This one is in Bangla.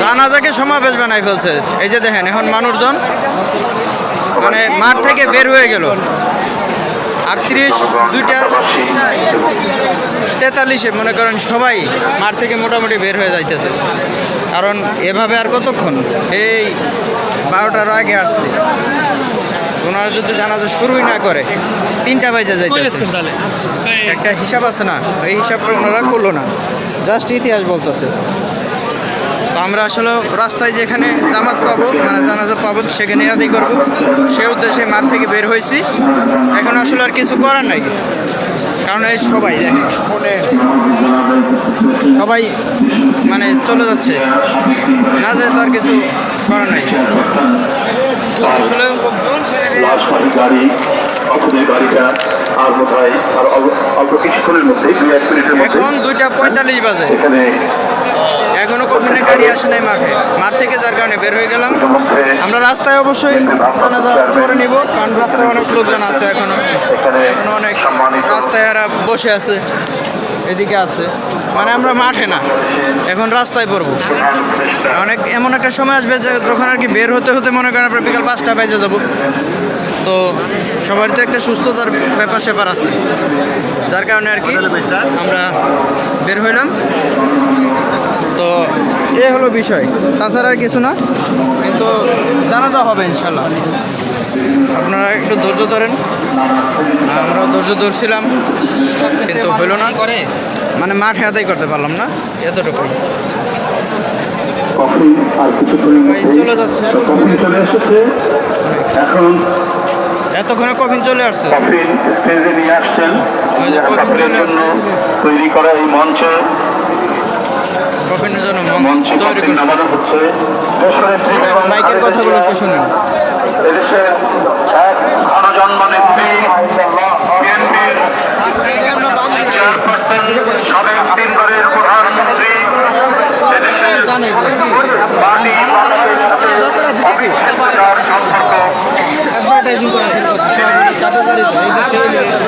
জানাজাকে সমাবেশ বানাই ফেলছে। এই যে দেখেন এখন মানুষজন মানে মাঠ থেকে বের হয়ে গেল 38 2টা 43 মনে করেন সবাই মাঠ থেকে মোটামুটি বের হয়ে যাইতেছে। কারণ এভাবে আর কতক্ষণ, এই 12টার আগে আসছে, ওনারা যদি জানাজা শুরুই না করে 3টা বাজে যাইতেছে। একটা হিসাব আছে না, এই হিসাবটা ওনারা করলো না, জাস্ট ইতিহাস বলতেছে। তো আমরা আসলে রাস্তায় যেখানে জামাত পাবো মানে জানাজা পাবো সেখানে আদায় করবো, সে উদ্দেশ্যে মাঠ থেকে বের হয়েছি। এখন আসলে আর কিছু করার নাই, কারণ এই সবাই সবাই মানে চলে যাচ্ছে, না যায় তো আর কিছু করার নাই আসলে। এখন 2:45 বাজে, এখনো কফিনের গাড়ি আসে নাই মাঠ থেকে, যার কারণে বের হয়ে গেলাম। আমরা রাস্তায় অবশ্যই জানাজা করে নিব, কারণ রাস্তায় অনেক লোকজন আছে এখনো অনেক রাস্তায় এরা বসে আছে, এদিকে আছে, মানে আমরা মাঠে না, এখন রাস্তায় পড়বো। অনেক এমন একটা সময় আসবে যখন আর কি বের হতে হতে মনে করেন আমরা বিকাল 5টা বাজে যাবো। তো সবার তো একটা সুস্থতার ব্যাপার স্যাপার আছে, যার কারণে আর কি আমরা বের হইলাম। তো এ হলো বিষয়, তাছাড়া আর কিছু না, কিন্তু জানাজা হবে ইনশাল্লাহ। আপনারা একটু ধৈর্য ধরেন, আমরাও ধৈর্য ধরছিলাম কিন্তু হইল না, মানে মাঠে আদায় করতে পারলাম না, এতটুকু। চলে যাচ্ছে এখন, এতক্ষণে কফিন চলে আসছে, স্টেজে নিয়ে আসছেন তৈরি করা এই মঞ্চে, কফিনের জন্য মঞ্চ তৈরি হচ্ছে। মাইকের কথাগুলো একটু শুনুন। এদেশের এক ঘনজন্ম নেত্রী, বিএনপির চেয়ারপারসন, সাবেক 3বারের প্রধানমন্ত্রী, এদেশের পার্টি মানুষের সাথে অবিচ্ছেদ্যতার সম্পর্ক, এখানে উপস্থিত হয়েছেন।